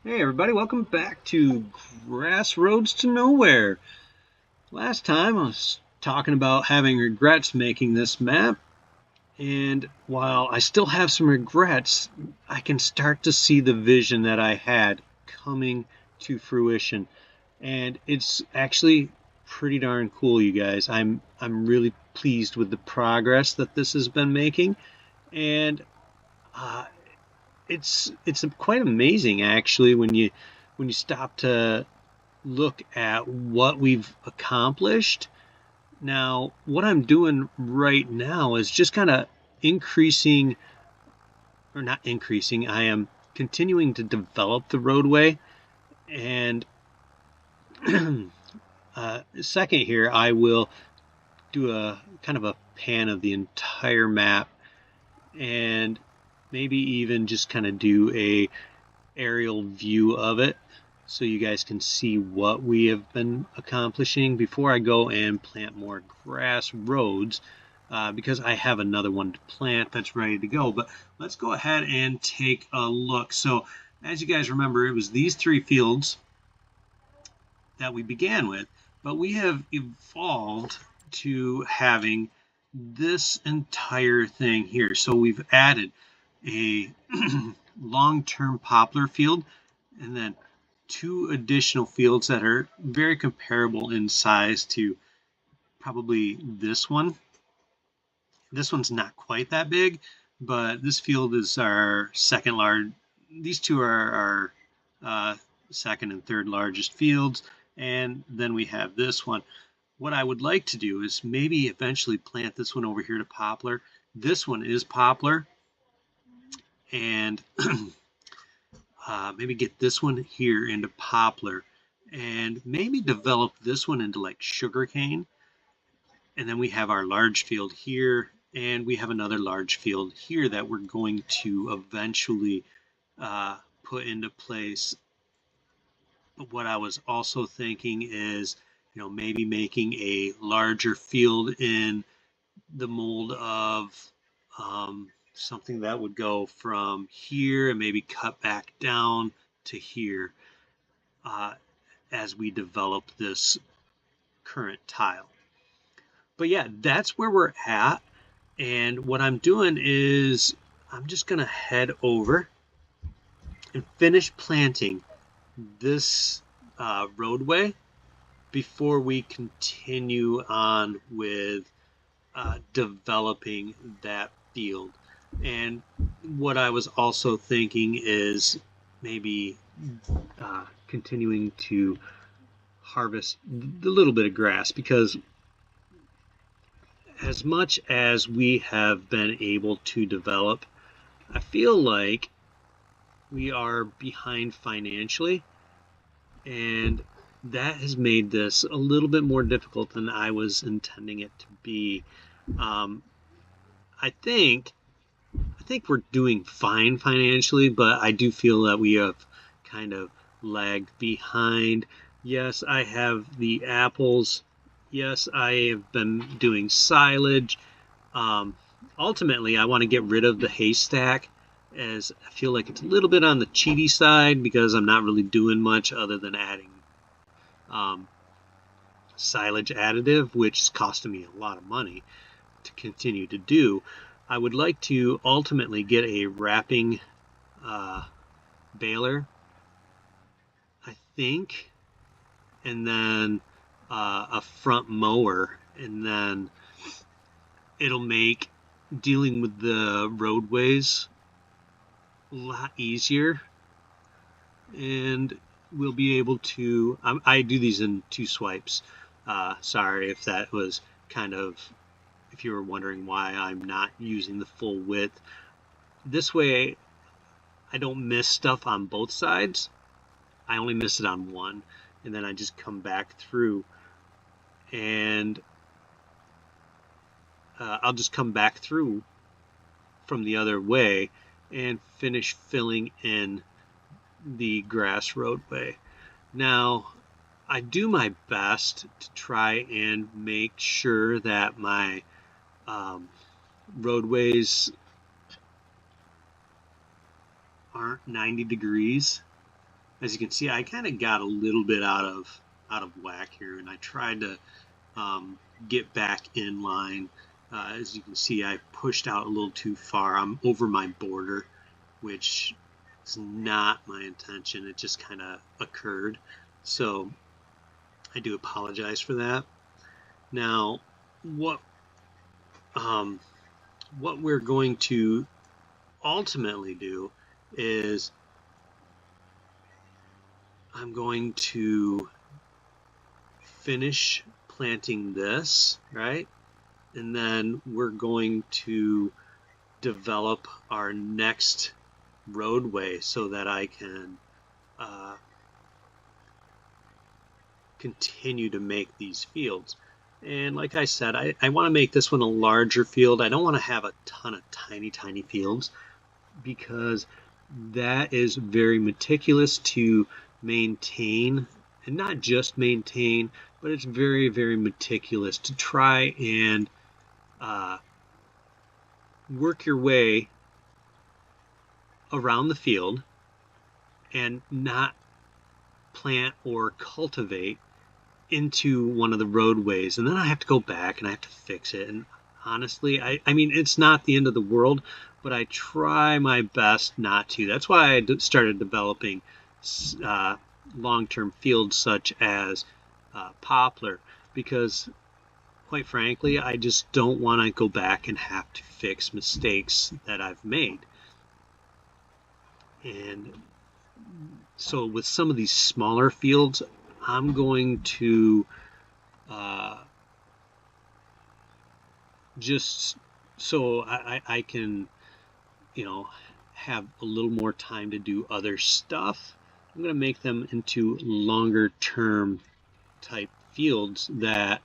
Hey everybody, welcome back to Grassroads to Nowhere. Last time I was talking about having regrets making this map, and while I still have some regrets, I can start to see the vision that I had coming to fruition. And it's actually pretty darn cool, you guys. I'm really pleased with the progress that this has been making, and uh, it's quite amazing actually when you stop to look at what we've accomplished. Now, what I'm doing right now is just kind of increasing, or not increasing, I am continuing to develop the roadway. And second here, I will do a kind of a pan of the entire map and maybe even just kind of do a aerial view of it so you guys can see what we have been accomplishing before I go and plant more grass roads, because I have another one to plant that's ready to go. But let's go ahead and take a look. So as you guys remember, it was these three fields that we began with, but we have evolved to having this entire thing here. So we've added a long-term poplar field and then two additional fields that are very comparable in size to probably this one. This one's not quite that big, but this field is our second large. These two are our second and third largest fields, and then we have this one. What I would like to do is maybe eventually plant this one over here to poplar. This one is poplar, and maybe get this one here into poplar, and maybe develop this one into like sugarcane. And then we have our large field here, and we have another large field here that we're going to eventually put into place. But what I was also thinking is, maybe making a larger field in the mold of something that would go from here and maybe cut back down to here, uh, as we develop this current tile. But yeah, that's where we're at. And what I'm doing is I'm just going to head over and finish planting this roadway before we continue on with developing that field. And what I was also thinking is maybe continuing to harvest a little bit of grass, because as much as we have been able to develop, I feel like we are behind financially, and that has made this a little bit more difficult than I was intending it to be. Um, I think I think we're doing fine financially, but I do feel that we have kind of lagged behind. Yes, I have the apples. Yes, I have been doing silage. Um, Ultimately, I want to get rid of the haystack, as I feel like it's a little bit on the cheaty side because I'm not really doing much other than adding um, silage additive, which is costing me a lot of money to continue to do. I would like to ultimately get a wrapping uh, baler, I think, and then a front mower, and then it'll make dealing with the roadways a lot easier, and we'll be able to. I do these in two swipes. Sorry if that was kind of, if you were wondering why I'm not using the full width. This way, I don't miss stuff on both sides. I only miss it on one, and then I just come back through, and I'll just come back through from the other way and finish filling in the grass roadway. Now, I do my best to try and make sure that my um, roadways aren't 90 degrees, as you can see, I kind of got a little bit out of whack here, and I tried to get back in line. As you can see, I pushed out a little too far. I'm over my border, which is not my intention. It just kind of occurred. So I do apologize for that. Now, what we're going to ultimately do is I'm going to finish planting this, right? And then we're going to develop our next roadway so that I can continue to make these fields. And like I said, I want to make this one a larger field. I don't want to have a ton of tiny fields, because that is very meticulous to maintain, and not just maintain, but it's very meticulous to try and work your way around the field and not plant or cultivate into one of the roadways, and then I have to go back and I have to fix it. And honestly, I mean, it's not the end of the world, but I try my best not to. That's why I started developing long-term fields such as poplar, because quite frankly, I just don't want to go back and have to fix mistakes that I've made. And so with some of these smaller fields, I'm going to just so I can, have a little more time to do other stuff, I'm going to make them into longer term type fields that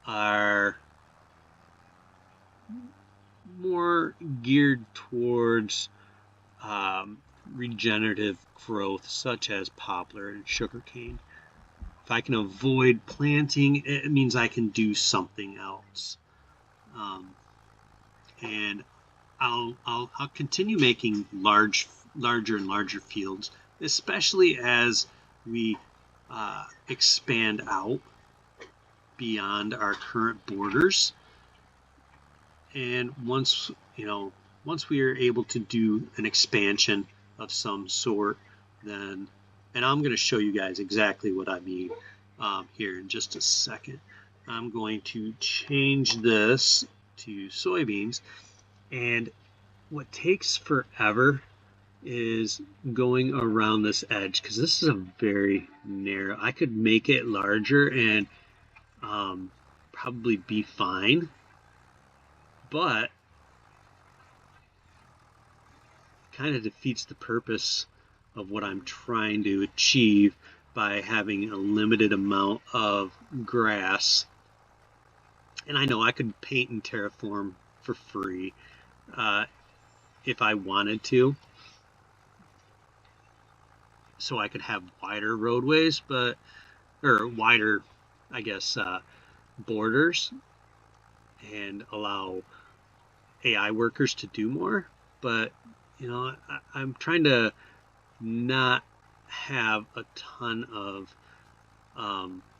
are more geared towards regenerative growth, such as poplar and sugarcane. If I can avoid planting, it means I can do something else. And I'll continue making larger and larger fields, especially as we expand out beyond our current borders. And once we are able to do an expansion of some sort, then, and I'm going to show you guys exactly what I mean here in just a second. I'm going to change this to soybeans, and what takes forever is going around this edge, because this is a very narrow. I could make it larger and probably be fine, but kind of defeats the purpose of what I'm trying to achieve by having a limited amount of grass. And I know I could paint and terraform for free if I wanted to, so I could have wider roadways, or wider, I guess, borders, and allow AI workers to do more. But I'm trying to not have a ton of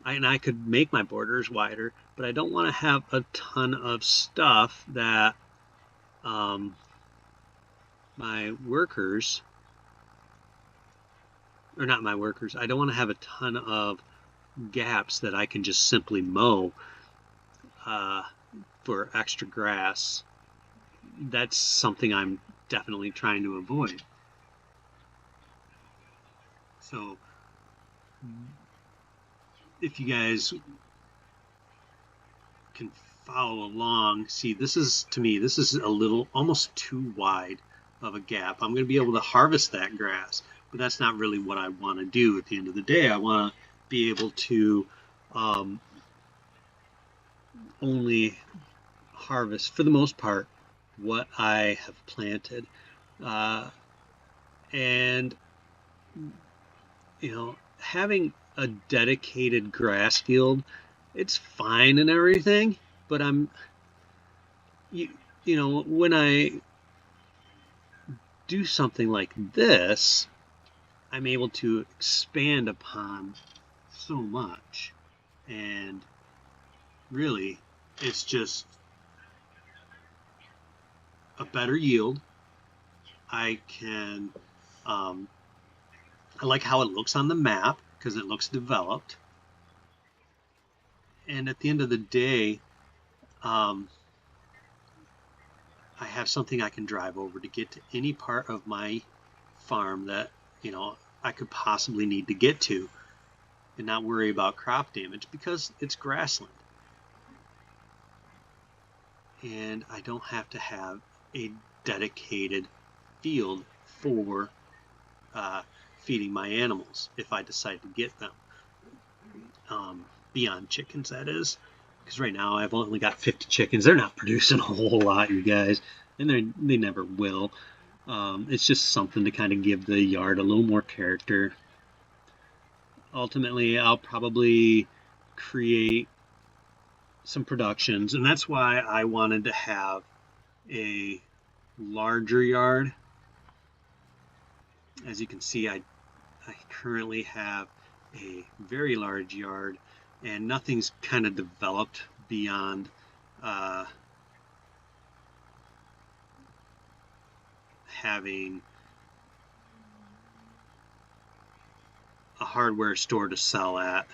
and I could make my borders wider, but I don't want to have a ton of stuff that my workers, or not my workers, I don't want to have a ton of gaps that I can just simply mow for extra grass. That's something I'm definitely trying to avoid. So if you guys can follow along, see, this is, to me, this is a little, almost too wide of a gap. I'm going to be able to harvest that grass, but that's not really what I want to do at the end of the day. I want to be able to only harvest, for the most part, what I have planted. And having a dedicated grass field, it's fine and everything, but when I do something like this, I'm able to expand upon so much, and really it's just a better yield. I can I like how it looks on the map because it looks developed, and at the end of the day, um, I have something I can drive over to get to any part of my farm that I could possibly need to get to, and not worry about crop damage because it's grassland. And I don't have to have a dedicated field for feeding my animals if I decide to get them. Beyond chickens, that is. Because right now I've only got 50 chickens. They're not producing a whole lot, you guys. And they never will. It's just something to kind of give the yard a little more character. Ultimately, I'll probably create some productions, and that's why I wanted to have a larger yard. As you can see, I currently have a very large yard, and nothing's kind of developed beyond having a hardware store to sell at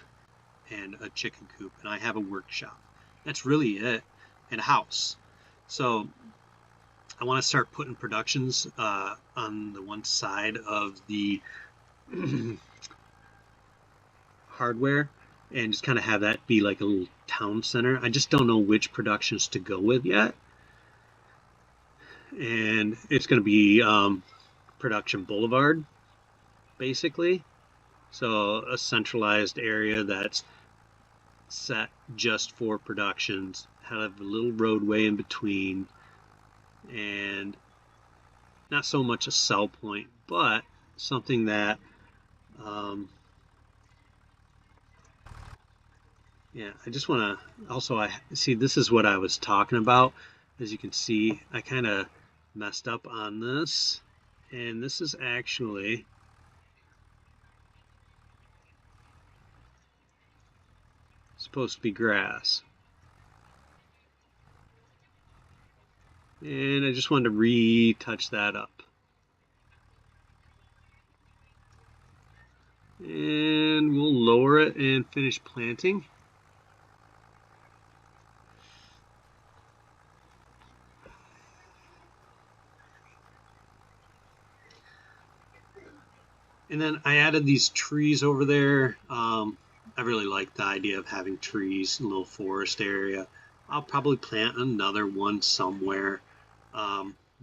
and a chicken coop, and I have a workshop. That's really it, and a house. So I want to start putting productions on the one side of the hardware and just kind of have that be like a little town center. I just don't know which productions to go with yet. And it's going to be Production Boulevard, basically. So a centralized area that's set just for productions, have a little roadway in between, and not so much a sell point, but something that yeah, I just want to also, I see, this is what I was talking about. As you can see, I kind of messed up on this, and this is actually supposed to be grass. And I just wanted to retouch that up. And we'll lower it and finish planting. And then I added these trees over there. I really like the idea of having trees, a little forest area. I'll probably plant another one somewhere.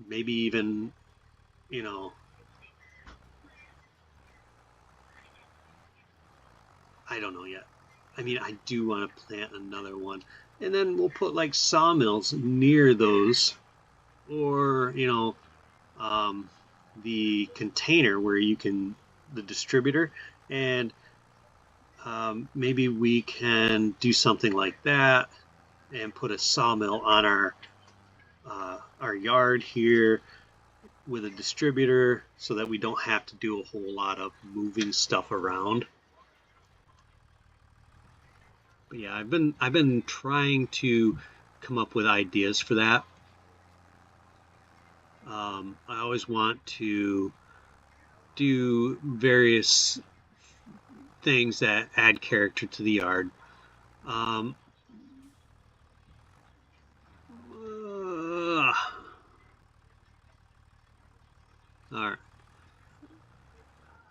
Maybe even, I don't know yet. I mean, I do want to plant another one. And then we'll put like sawmills near those, or, the container where you can, the distributor, and maybe we can do something like that and put a sawmill on our yard here with a distributor so that we don't have to do a whole lot of moving stuff around. But yeah, I've been trying to come up with ideas for that. I always want to do various things that add character to the yard. All right.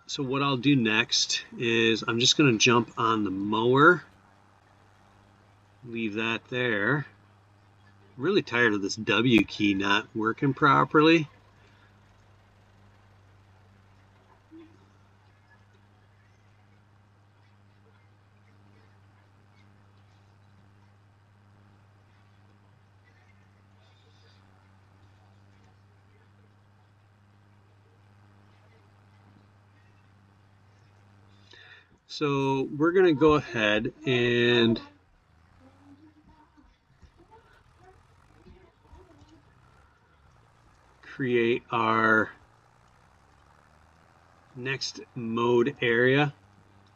So what I'll do next is I'm just going to jump on the mower. Leave that there. I'm really tired of this W key not working properly. So we're going to go ahead and create our next mode area.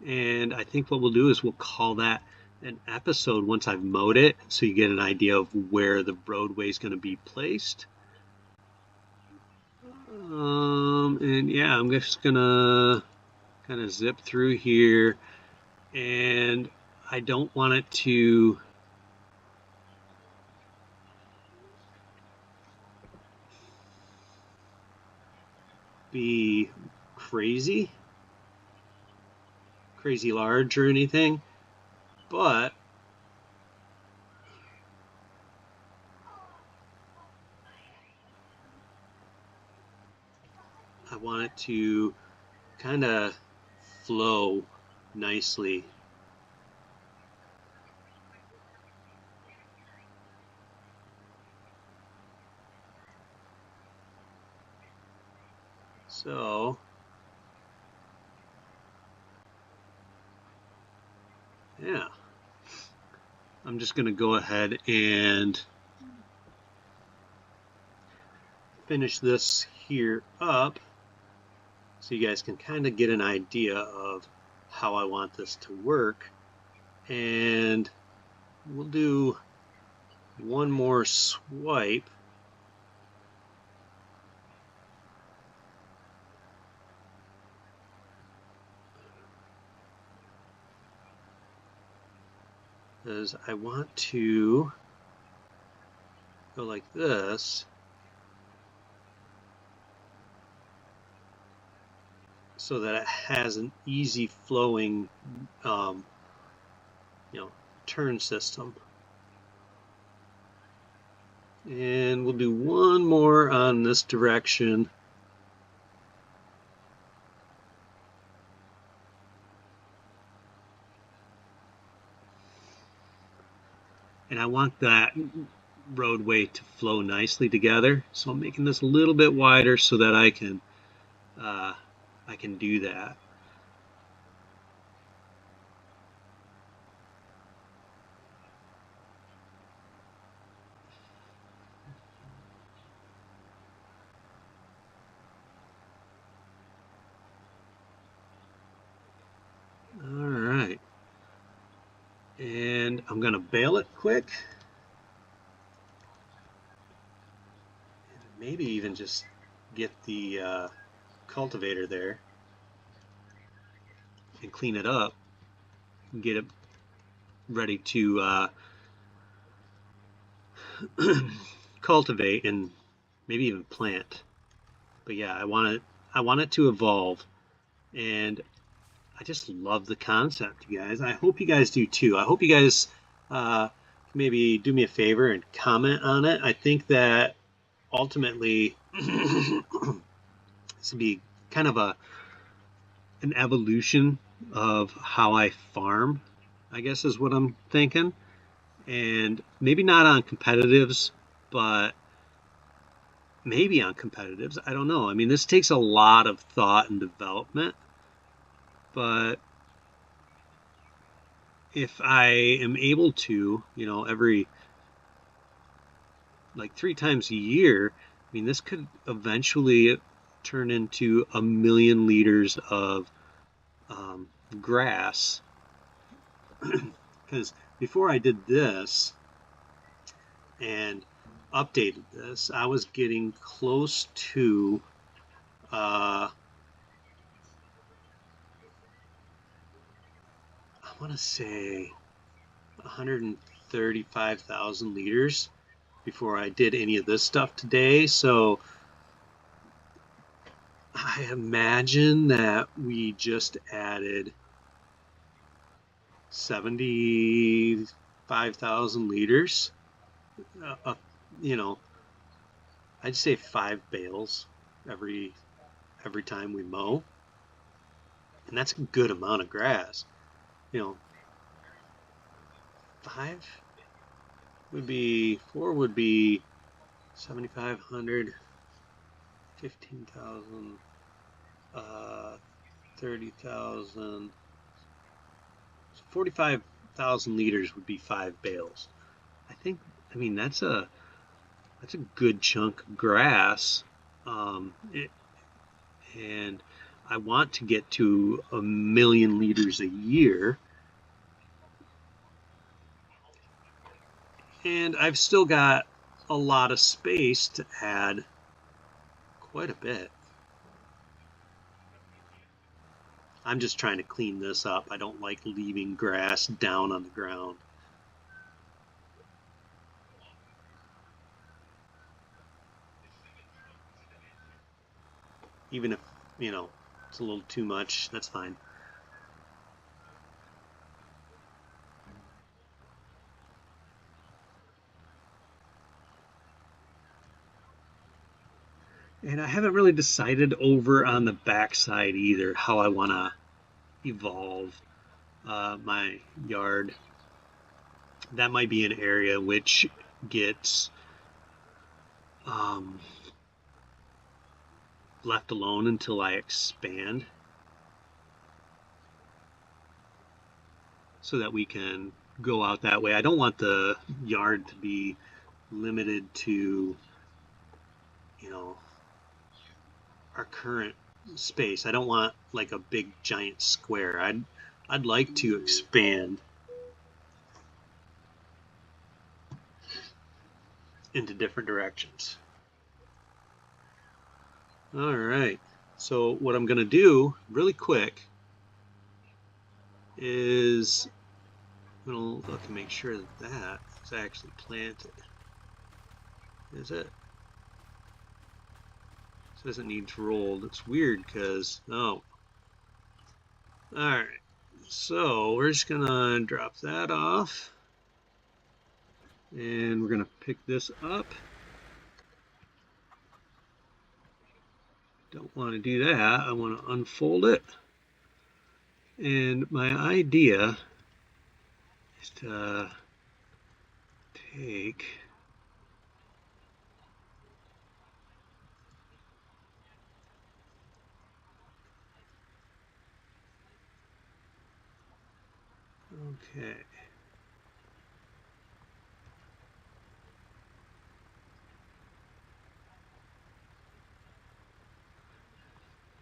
And I think what we'll do is we'll call that an episode once I've mowed it, so you get an idea of where the roadway is going to be placed. And yeah, I'm just going to kind of zip through here, and I don't want it to be crazy large or anything, but I want it to kind of flow nicely. So yeah, I'm just going to go ahead and finish this here up so you guys can kind of get an idea of how I want this to work. And we'll do one more swipe. Because I want to go like this, so that it has an easy flowing turn system. And we'll do one more on this direction. And I want that roadway to flow nicely together, so I'm making this a little bit wider so that I can do that. All right, and I'm gonna bale it quick, maybe even just get the cultivator there and clean it up and get it ready to cultivate and maybe even plant. But yeah, I want it to evolve, and I just love the concept, you guys. I hope you guys do too. I hope you guys maybe do me a favor and comment on it. I think that ultimately this will be kind of an evolution of how I farm, I guess is what I'm thinking. And maybe not on competitives, but maybe on competitives. I don't know. I mean, this takes a lot of thought and development, but if I am able to, every like 3 times a year, I mean, this could eventually turn into 1,000,000 liters of grass. Because before I did this and updated this, I was getting close to I want to say 135,000 liters before I did any of this stuff today. So I imagine that we just added 75,000 liters. You know, I'd say 5 bales every time we mow, and that's a good amount of grass. 4 would be 7,500, 15,000, 30,000, 45,000 liters would be 5 bales. I mean, that's a good chunk of grass. And I want to get to 1,000,000 liters a year. And I've still got a lot of space to add quite a bit. I'm just trying to clean this up. I don't like leaving grass down on the ground. Even if, you know, it's a little too much, that's fine. And I haven't really decided over on the backside either how I want to evolve my yard. That might be an area which gets left alone until I expand, so that we can go out that way. I don't want the yard to be limited to, you know, our current space. I don't want like a big giant square. I'd like to expand into different directions. All right. So what I'm going to do really quick is I'm going to look and make sure that that is actually planted. Is it? It says it needs rolled. It's weird because, oh. All right. So we're just going to drop that off. And we're going to pick this up. Don't want to do that. I want to unfold it. And my idea is to take okay.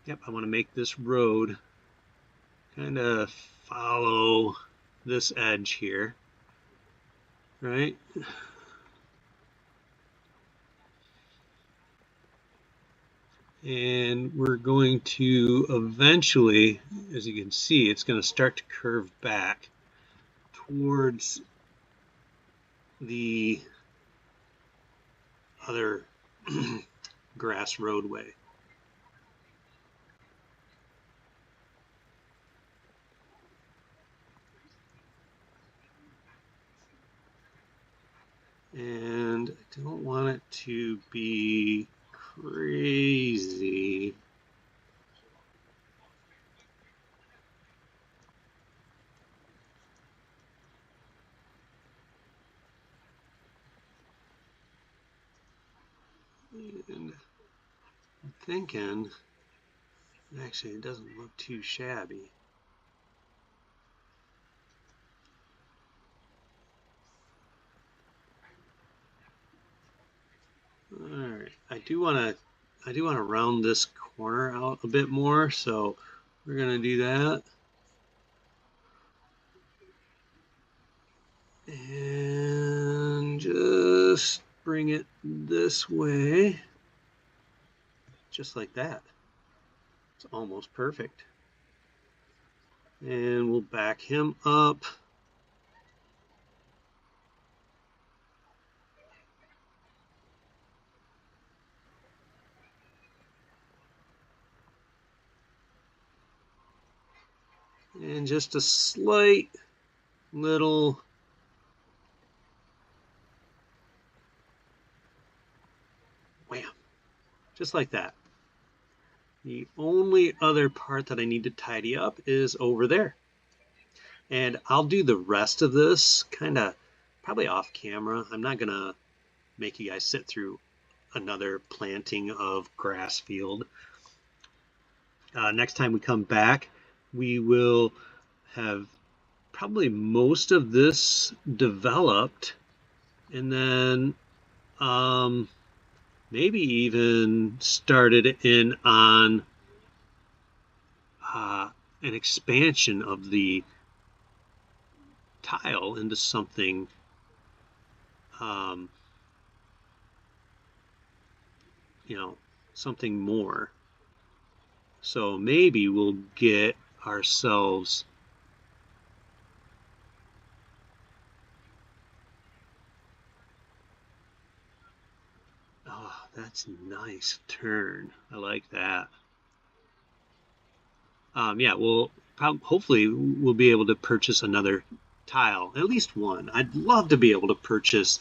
Yep, I want to make this road kind of follow this edge here, right? And we're going to eventually, as you can see, it's going to start to curve back towards the other grass roadway. And I don't want it to be crazy. And I'm thinking, actually, it doesn't look too shabby. All right, I do want to round this corner out a bit more, so we're gonna do that. And just bring it this way, just like that. It's almost perfect. And we'll back him up. And just a slight little wham, just like that. The only other part that I need to tidy up is over there. And I'll do the rest of this kind of probably off camera. I'm not gonna make you guys sit through another planting of grass field. Next time we come back, we will have probably most of this developed, and then maybe even started in on an expansion of the tile into something you know, something more. So maybe we'll get ourselves oh, that's nice turn. I like that. Yeah, well, hopefully we'll be able to purchase another tile, at least one. I'd love to be able to purchase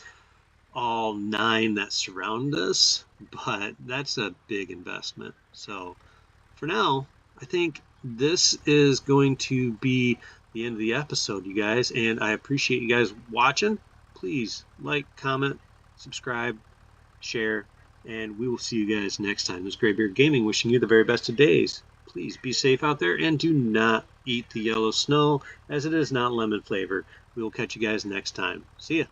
all 9 that surround us, but that's a big investment. So for now, I think this is going to be the end of the episode, you guys, and I appreciate you guys watching. Please like, comment, subscribe, share, and we will see you guys next time. This is Graybeard Gaming wishing you the very best of days. Please be safe out there and do not eat the yellow snow as it is not lemon flavor. We will catch you guys next time. See ya.